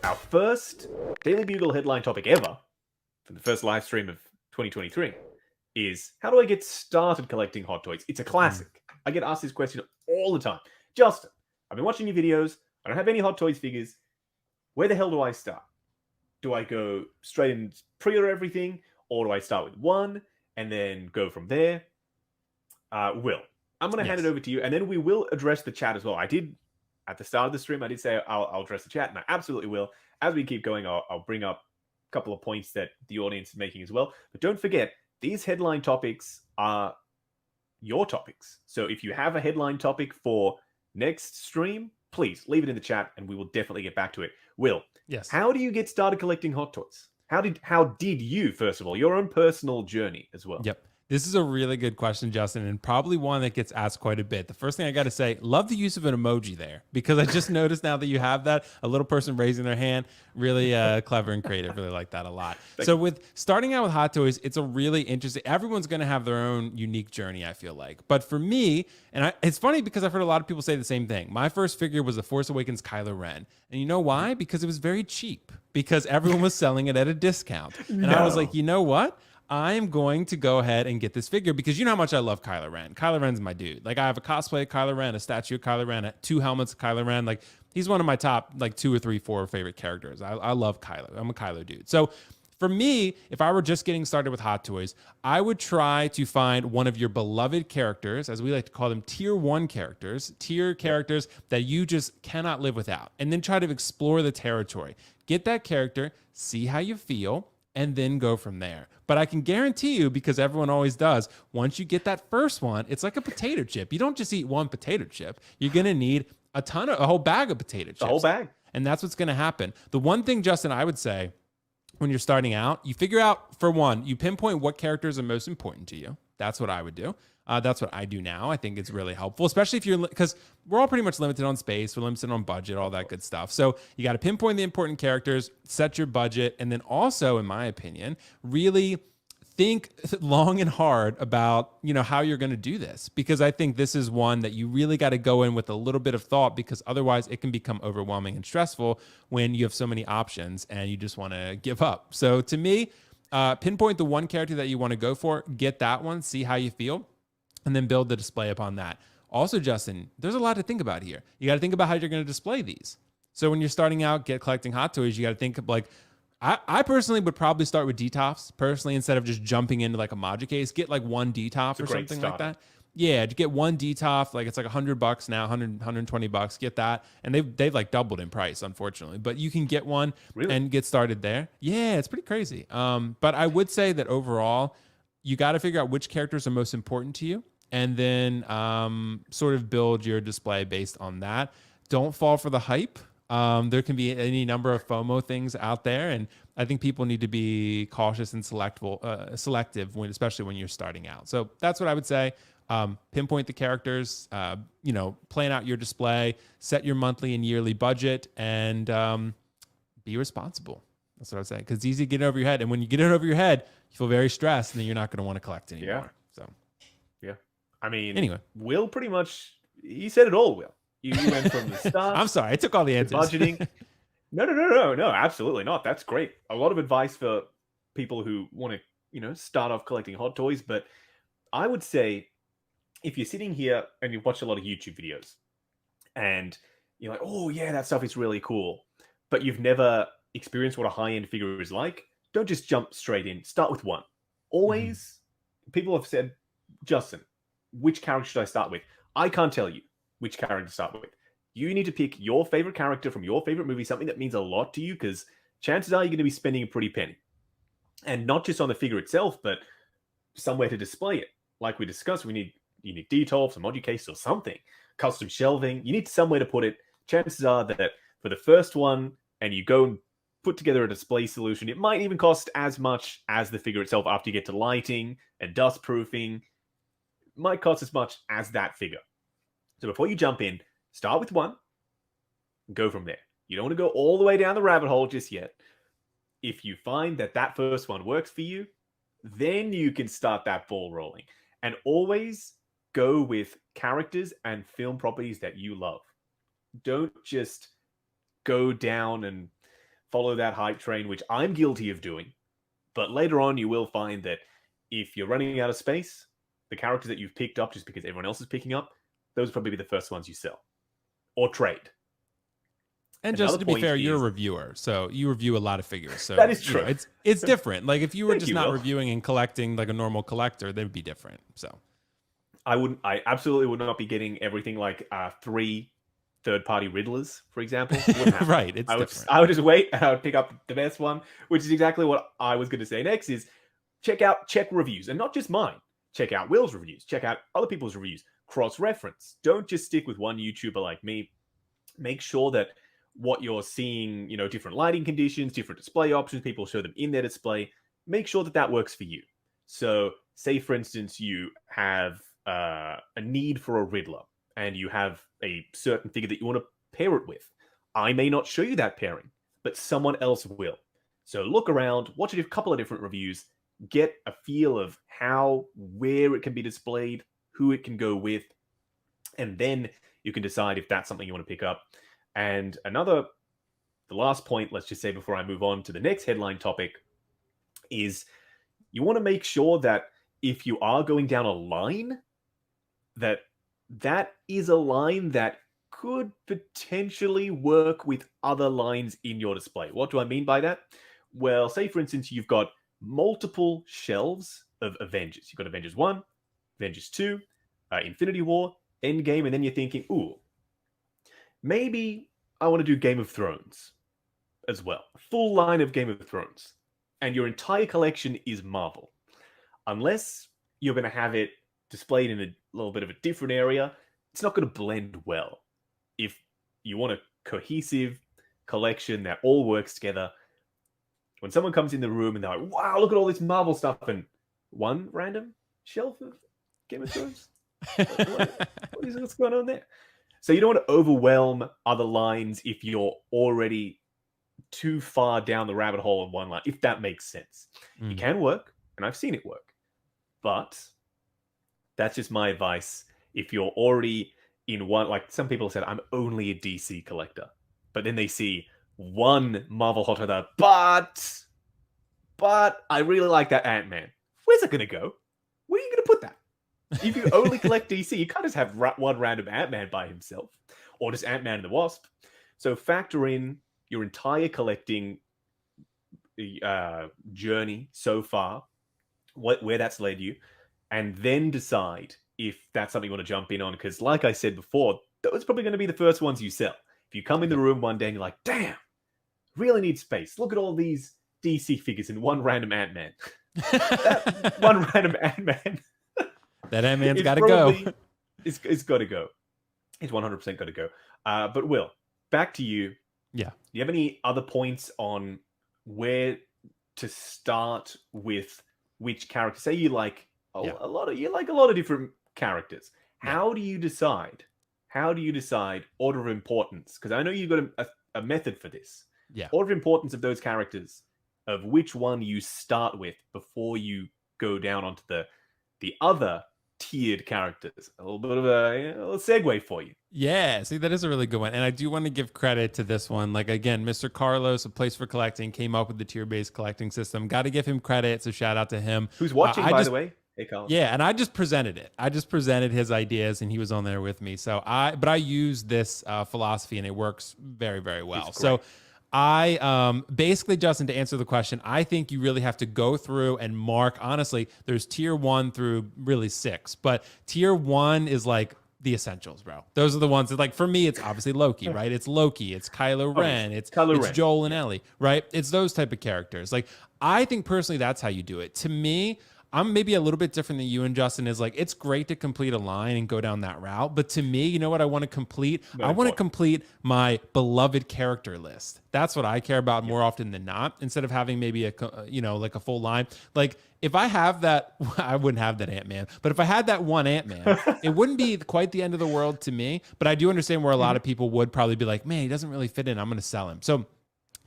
our first Daily Bugle headline topic ever for the first live stream of 2023 is how do I get started collecting Hot Toys? It's a classic. I get asked this question all the time. Justin, I've been watching your videos. I don't have any Hot Toys figures. Where the hell do I start? Do I go straight and pre-order everything? Or do I start with one and then go from there? Will, I'm going to hand it over to you, and then we will address the chat as well. I did, at the start of the stream, I did say I'll address the chat, and I absolutely will. As we keep going, I'll bring up a couple of points that the audience is making as well. But don't forget, these headline topics are your topics. So if you have a headline topic for next stream, please leave it in the chat, and we will definitely get back to it. Will, yes, how do you get started collecting Hot Toys? How did you, first of all, your own personal journey as well? Yep. This is a really good question, Justin, and probably one that gets asked quite a bit. The first thing I got to say, love the use of an emoji there, because I just noticed now that you have that, a little person raising their hand, really clever and creative. Really like that a lot. So with starting out with Hot Toys, it's a really interesting, everyone's going to have their own unique journey, I feel like. But for me, it's funny because I've heard a lot of people say the same thing. My first figure was the Force Awakens Kylo Ren. And you know why? Because it was very cheap, because everyone was selling it at a discount. And I was like, you know what? I'm going to go ahead and get this figure because you know how much I love Kylo Ren. Kylo Ren's my dude. Like, I have a cosplay of Kylo Ren, a statue of Kylo Ren, 2 helmets of Kylo Ren. Like, he's one of my top, like, 2 or 3, 4 favorite characters. I love Kylo. I'm a Kylo dude. So for me, if I were just getting started with Hot Toys, I would try to find one of your beloved characters, as we like to call them, tier 1 characters, tier characters that you just cannot live without, and then try to explore the territory. Get that character, see how you feel, and then go from there. But I can guarantee you, because everyone always does, once you get that first one, it's like a potato chip. You don't just eat one potato chip. You're going to need a whole bag of potato chips. A whole bag. And that's what's going to happen. The one thing, Justin, I would say, when you're starting out, you figure out, for one, you pinpoint what characters are most important to you. That's what I would do. That's what I do now. I think it's really helpful, especially if you're, because we're all pretty much limited on space, we're limited on budget, all that good stuff. So you got to pinpoint the important characters, set your budget, and then also, in my opinion, really think long and hard about, how you're going to do this, because I think this is one that you really got to go in with a little bit of thought, because otherwise it can become overwhelming and stressful when you have so many options and you just want to give up. So to me, pinpoint the one character that you want to go for, get that one, see how you feel, and then build the display upon that. Also, Justin, there's a lot to think about here. You got to think about how you're going to display these. So when you're starting out, collecting Hot Toys, you got to think of, like, I personally would probably start with DTOFs personally, instead of just jumping into like a Module case. Get like one DTOF or something like that. Yeah, to get one DTOF, like it's like $100 now, 120 bucks. Get that, and they've like doubled in price, unfortunately. But you can get one and get started there. Yeah, it's pretty crazy. But I would say that overall, you got to figure out which characters are most important to you, and then sort of build your display based on that. Don't fall for the hype. There can be any number of FOMO things out there, and I think people need to be cautious and selective, especially when you're starting out. So that's what I would say. Pinpoint the characters, plan out your display, set your monthly and yearly budget, and be responsible. That's what I would say, because it's easy to get over your head. And when you get it over your head, you feel very stressed, and then you're not going to want to collect anymore. Yeah. So, yeah. I mean, anyway, Will pretty much, he said it all, Will. You went from the start. I'm sorry, I took all the answers. Budgeting. No, absolutely not. That's great. A lot of advice for people who want to, start off collecting Hot Toys. But I would say, if you're sitting here and you've watched a lot of YouTube videos, and you're like, oh yeah, that stuff is really cool, but you've never experienced what a high-end figure is like, don't just jump straight in. Start with one. Always, people have said, Justin, which character should I start with? I can't tell you which character to start with. You need to pick your favorite character from your favorite movie, something that means a lot to you, because chances are you're going to be spending a pretty penny. And not just on the figure itself, but somewhere to display it. Like we discussed, you need DTOF, some module case or something, custom shelving. You need somewhere to put it. Chances are that for the first one, and you go and put together a display solution, it might even cost as much as the figure itself after you get to lighting and dust proofing. It might cost as much as that figure. So before you jump in, start with one, and go from there. You don't want to go all the way down the rabbit hole just yet. If you find that first one works for you, then you can start that ball rolling. And always go with characters and film properties that you love. Don't just go down and follow that hype train, which I'm guilty of doing. But later on, you will find that if you're running out of space, the characters that you've picked up just because everyone else is picking up, those will probably be the first ones you sell or trade. And Another just to be point fair, you're a is reviewer, so you review a lot of figures. So that is true. It's different. Like if you were Thank just you, not Will. reviewing and collecting like a normal collector, they'd be different. So I absolutely would not be getting everything like 3 third-party Riddlers, for example. Wouldn't happen. right, it's I different. would just wait and I would pick up the best one, which is exactly what I was going to say next. Is check reviews, and not just mine. Check out Will's reviews. Check out other people's reviews. Cross-reference. Don't just stick with one YouTuber like me. Make sure that what you're seeing, different lighting conditions, different display options, people show them in their display. Make sure that that works for you. So, say for instance, you have a need for a Riddler, and you have a certain figure that you want to pair it with. I may not show you that pairing, but someone else will. So look around, watch a couple of different reviews, get a feel of where it can be displayed, who it can go with, and then you can decide if that's something you want to pick up. And the last point, let's just say before I move on to the next headline topic, is you want to make sure that if you are going down a line, that is a line that could potentially work with other lines in your display. What do I mean by that? Well, say for instance, you've got multiple shelves of Avengers. You've got Avengers 1, Avengers 2, Infinity War, Endgame, and then you're thinking, ooh, maybe I want to do Game of Thrones as well. A full line of Game of Thrones. And your entire collection is Marvel. Unless you're going to have it displayed in a little bit of a different area, it's not going to blend well. If you want a cohesive collection that all works together, when someone comes in the room and they're like, wow, look at all this Marvel stuff, and one random shelf of Game of Thrones? What's going on there? So you don't want to overwhelm other lines if you're already too far down the rabbit hole of one line, if that makes sense. It can work, and I've seen it work. But that's just my advice. If you're already in one, like some people said, I'm only a DC collector. But then they see one Marvel hot other, but I really like that Ant-Man. Where's it going to go? Where are you going to put that? If you only collect DC, you can't just have one random Ant-Man by himself, or just Ant-Man and the Wasp. So factor in your entire collecting journey so far, where that's led you, and then decide if that's something you want to jump in on. Because like I said before, those are probably going to be the first ones you sell. If you come in the room one day and you're like, damn, really need space. Look at all these DC figures in one random Ant-Man. One random Ant-Man. That Ant-Man's got to go. It's got to go. It's 100% got to go. But Will, back to you. Yeah. Do you have any other points on where to start with which character? Say you like a lot of different characters. How do you decide? Order of importance? Because I know you've got a method for this. Yeah. Order of importance of those characters, of which one you start with before you go down onto the other tiered characters. A little bit of a segue for you. Yeah, see, that is a really good one. And I do want to give credit to this one. Like, again, Mr. Carlos, A Place for Collecting, came up with the tier-based collecting system. Got to give him credit, so shout out to him. Who's watching, by the way? Hey, Carlos. Yeah, and I just presented it. I just presented his ideas, and he was on there with me. So I use this philosophy, and it works very, very well. So I basically, Justin, to answer the question, I think you really have to go through and mark. Honestly, there's tier 1 through really 6, but tier 1 is like the essentials, bro. Those are the ones that, like, for me, it's obviously Loki, right? It's Loki, it's Kylo Ren, it's Joel and Ellie, right? It's those type of characters. Like, I think personally that's how you do it. To me, I'm maybe a little bit different than you and Justin. Is like, it's great to complete a line and go down that route. But to me, you know what I want to complete? I want to complete my beloved character list. That's what I care about more often than not. Instead of having maybe like a full line. Like, if I have that, I wouldn't have that Ant-Man. But if I had that one Ant-Man, it wouldn't be quite the end of the world to me. But I do understand where a lot of people would probably be like, man, he doesn't really fit in. I'm going to sell him. So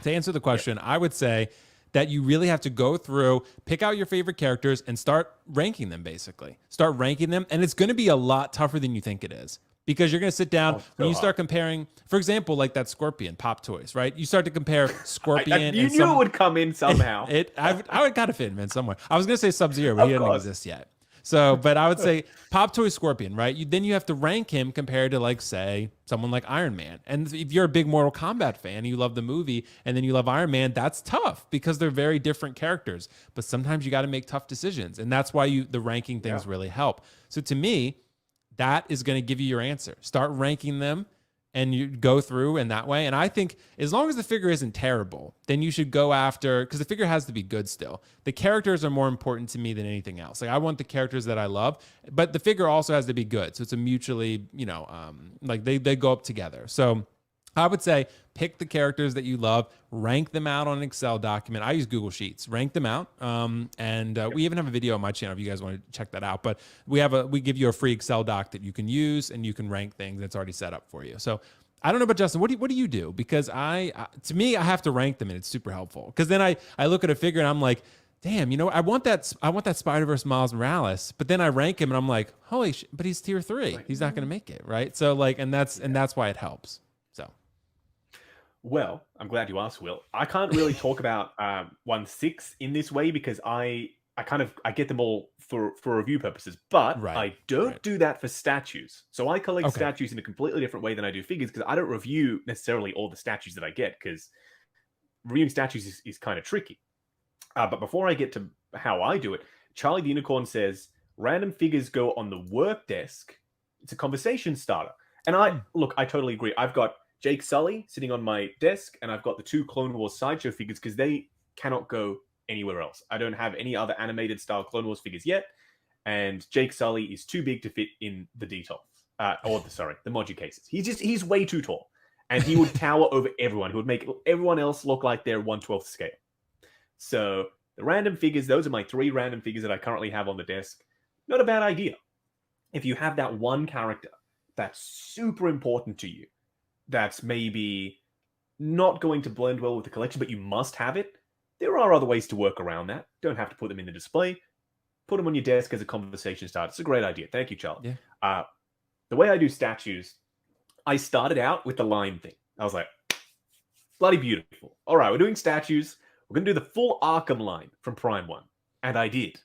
to answer the question, I would say, that you really have to go through, pick out your favorite characters, and start ranking them, basically. Start ranking them. And it's going to be a lot tougher than you think it is. Because you're going to sit down Oh, when so you hard. start comparing, for example, like that Scorpion Pop Toys, right? You start to compare Scorpion You and knew it some. would come in somehow. I would kind of fit him in somewhere. I was going to say Sub Zero, but he Of doesn't course. exist yet. So, but I would say Pop Toy Scorpion, right? Then you have to rank him compared to, like, say, someone like Iron Man. And if you're a big Mortal Kombat fan and you love the movie and then you love Iron Man, that's tough because they're very different characters. But sometimes you got to make tough decisions. And that's why the ranking Yeah. things really help. So to me, that is going to give you your answer. Start ranking them and you go through in that way. And I think as long as the figure isn't terrible, then you should go after, because the figure has to be good still. The characters are more important to me than anything else. Like, I want the characters that I love, but the figure also has to be good. So it's a mutually, like they go up together. So I would say pick the characters that you love, rank them out on an Excel document. I use Google Sheets, rank them out. We even have a video on my channel if you guys want to check that out. But we give you a free Excel doc that you can use and you can rank things that's already set up for you. So I don't know about Justin. What do you do? Because to me, I have to rank them and it's super helpful. Because then I look at a figure and I'm like, damn, I want that Spider-Verse Miles Morales, but then I rank him and I'm like, holy shit, but he's tier 3. Like, He's not going to make it, right? So like, and that's why it helps. So. well, I'm glad you asked, Will. I can't really talk about 1/6 in this way because I get them all for review purposes, but Right. I don't Right. do that for statues. So I collect Okay. statues in a completely different way than I do figures because I don't review necessarily all the statues that I get because reviewing statues is kind of tricky. But before I get to how I do it, Charlie the Unicorn says random figures go on the work desk. It's a conversation starter. And I totally agree. I've got Jake Sully sitting on my desk, and I've got the 2 Clone Wars sideshow figures because they cannot go anywhere else. I don't have any other animated style Clone Wars figures yet, and Jake Sully is too big to fit in the detail, the Moji cases. He's way too tall, and he would tower over everyone. He would make everyone else look like they're 1/12 scale. So the random figures, those are my 3 random figures that I currently have on the desk. Not a bad idea. If you have that one character that's super important to you, that's maybe not going to blend well with the collection, but you must have it, there are other ways to work around that. Don't have to put them in the display. Put them on your desk as a conversation starter. It's a great idea. Thank you, Charlie. Yeah. The way I do statues, I started out with the line thing. I was like, bloody beautiful. All right, we're doing statues. We're going to do the full Arkham line from Prime 1. And I did.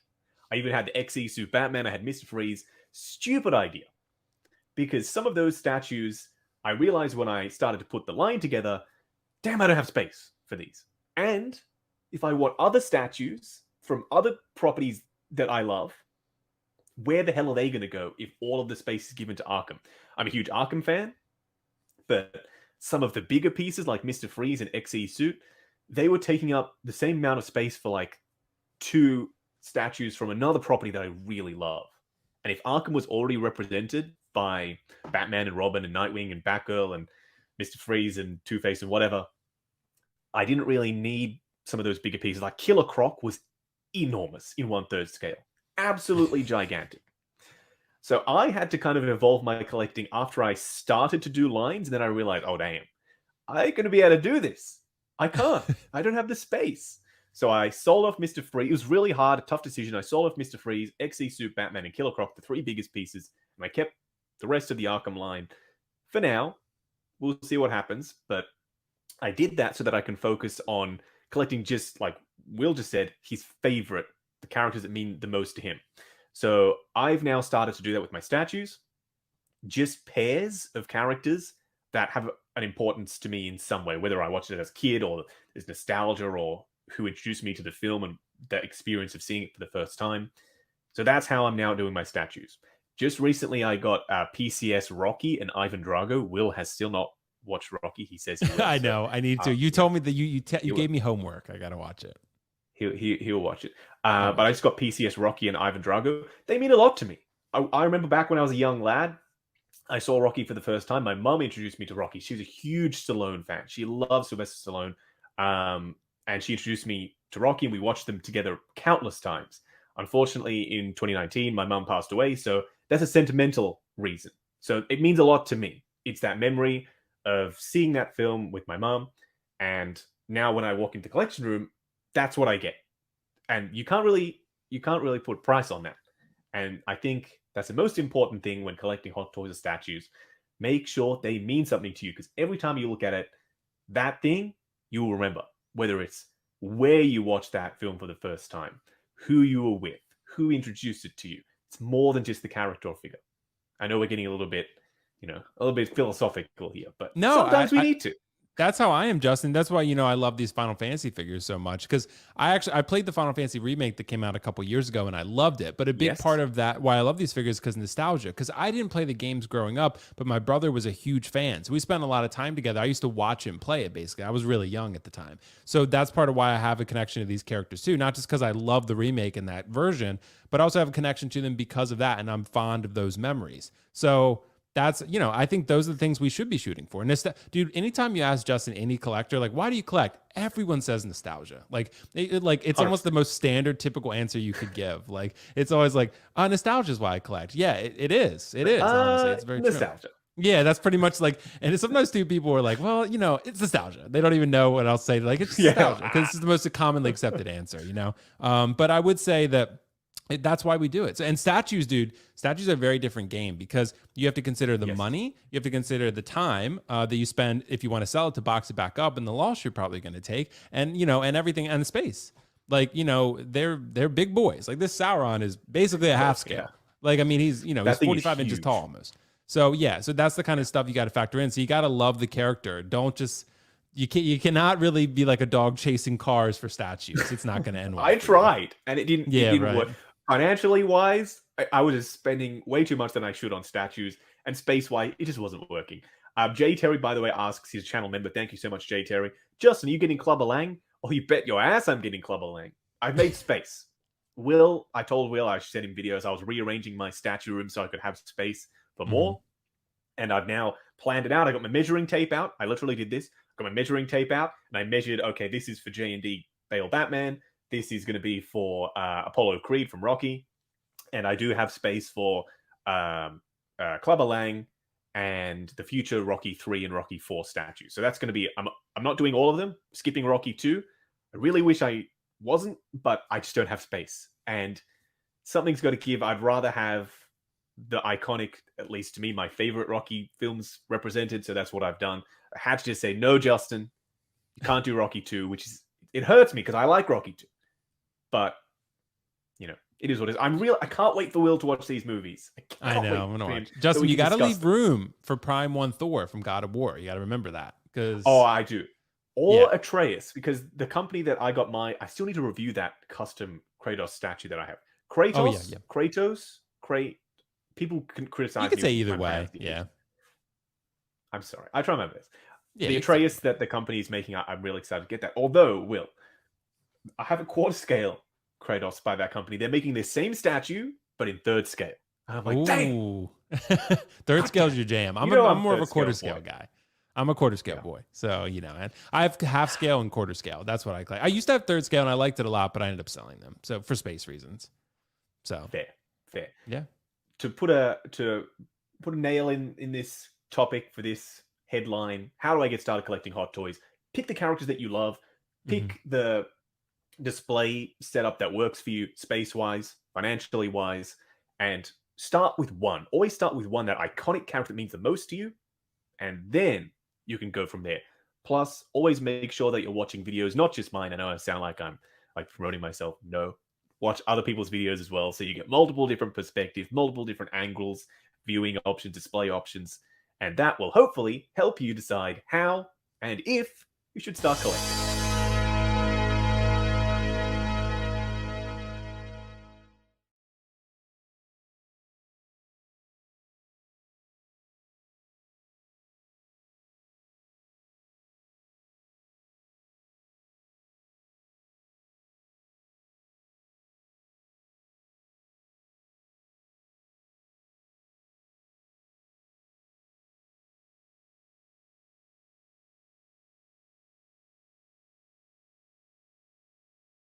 I even had the XE suit Batman. I had Mr. Freeze. Stupid idea. Because some of those statues, I realized when I started to put the line together, damn, I don't have space for these. And if I want other statues from other properties that I love, where the hell are they going to go if all of the space is given to Arkham? I'm a huge Arkham fan, but some of the bigger pieces like Mr. Freeze and XE suit, they were taking up the same amount of space for like 2 statues from another property that I really love. And if Arkham was already represented by Batman and Robin and Nightwing and Batgirl and Mr. Freeze and Two-Face and whatever, I didn't really need some of those bigger pieces. Like Killer Croc was enormous in 1/3 scale. Absolutely gigantic. So I had to kind of evolve my collecting after I started to do lines, and then I realized, oh damn, I ain't gonna be able to do this. I can't. I don't have the space. So I sold off Mr. Freeze. It was really hard, a tough decision. I sold off Mr. Freeze, XE Suit, Batman, and Killer Croc, the 3 biggest pieces, and I kept the rest of the Arkham line. For now, we'll see what happens, but I did that so that I can focus on collecting, just like Will just said, his favorite, the characters that mean the most to him. So I've now started to do that with my statues, just pairs of characters that have an importance to me in some way, whether I watched it as a kid or there's nostalgia or who introduced me to the film and the experience of seeing it for the first time. So that's how I'm now doing my statues. Just recently, I got PCS Rocky and Ivan Drago. Will has still not watched Rocky. He says he will, I know. I need to. You told me that you gave me homework. I got to watch it. He'll watch it. But I just got PCS Rocky and Ivan Drago. They mean a lot to me. I remember back when I was a young lad, I saw Rocky for the first time. My mum introduced me to Rocky. She was a huge Stallone fan. She loves Sylvester Stallone. And she introduced me to Rocky, and we watched them together countless times. Unfortunately, in 2019, my mum passed away, so that's a sentimental reason. So it means a lot to me. It's that memory of seeing that film with my mum, and now when I walk into the collection room, that's what I get. And you can't really put price on that. And I think that's the most important thing when collecting hot toys or statues. Make sure they mean something to you, because every time you look at it, that thing you will remember, whether it's where you watched that film for the first time, who you were with, who introduced it to you. It's more than just the character or figure. I know we're getting a little bit, a little bit philosophical here, but No, sometimes we need to. that's how I am, Justin. That's why, I love these Final Fantasy figures so much, because I played the Final Fantasy remake that came out a couple years ago and I loved it. But a big Yes. part of that, why I love these figures, because nostalgia. Because I didn't play the games growing up, but my brother was a huge fan. So we spent a lot of time together. I used to watch him play it, basically. I was really young at the time. So that's part of why I have a connection to these characters too. Not just because I love the remake and that version, but I also have a connection to them because of that. And I'm fond of those memories. So that's, I think those are the things we should be shooting for. And dude, anytime you ask Justin, any collector, like, why do you collect? Everyone says nostalgia. Like, it's almost the most standard, typical answer you could give. Like, it's always like, nostalgia is why I collect. Yeah, it is. It is, honestly. It's very nostalgia. True. Yeah, that's pretty much like, and sometimes too, people are like, well, it's nostalgia. They don't even know what else to say. Like, it's nostalgia, because this is the most commonly accepted answer, But I would say that that's why we do it. So, and statues, dude, statues are a very different game, because you have to consider the money, you have to consider the time that you spend if you want to sell it to box it back up, and the loss you're probably going to take, and and everything, and the space. Like, they're big boys. Like, this Sauron is basically a half scale. Like, I mean, he's he's 45 inches tall almost. So yeah, so that's the kind of stuff you got to factor in. So you got to love the character. Don't just you cannot really be like a dog chasing cars for statues. It's not going to end well. I tried, and it didn't. Yeah, it didn't right. work. Financially wise, I was just spending way too much than I should on statues, and space wise, it just wasn't working. Jay Terry, by the way, asks, his channel member. Thank you so much, Jay Terry. Justin, are you getting Clubber Lang? Oh, you bet your ass I'm getting Clubber Lang. I've made space. I told Will, I said in videos, I was rearranging my statue room so I could have space for more. And I've now planned it out. I got my measuring tape out. I literally did this. I got my measuring tape out, and I measured, okay, this is for J&D Bale Batman. This is going to be for Apollo Creed from Rocky. And I do have space for Clubber Lang and the future Rocky 3 and Rocky 4 statues. So that's going to be, I'm not doing all of them, skipping Rocky 2. I really wish I wasn't, but I just don't have space. And something's got to give. I'd rather have the iconic, at least to me, my favorite Rocky films represented. So that's what I've done. I had to just say, no, Justin, you can't do Rocky 2, which is, it hurts me because I like Rocky 2. But, it is what it is. I can't wait for Will to watch these movies. I know. I'm gonna watch. Justin, you got to leave room for Prime 1 Thor from God of War. You got to remember that. Oh, I do. Or Atreus, because the company that I got I still need to review that custom Kratos statue that I have. Kratos, people can criticize. You could say either way. Yeah. I'm sorry. I try my best. Yeah, the Atreus that the company is making, I'm really excited to get that. Although, Will, I have a quarter scale Kratos by that company. They're making the same statue, but in third scale. And I'm like, dang. Third scale is your jam. I'm more of a quarter scale guy. I'm a quarter scale boy. So, and I have half scale and quarter scale. That's what I like. I used to have third scale and I liked it a lot, but I ended up selling them. So for space reasons. So fair. Yeah. To put a nail in this topic for this headline, how do I get started collecting hot toys? Pick the characters that you love. Pick the display setup that works for you, space-wise, financially wise, and start with one. Always start with one, that iconic character that means the most to you, and then you can go from there. Plus, always make sure that you're watching videos, not just mine. I know I sound like I'm promoting myself. No. Watch other people's videos as well, so you get multiple different perspectives, multiple different angles, viewing options, display options, and that will hopefully help you decide how and if you should start collecting.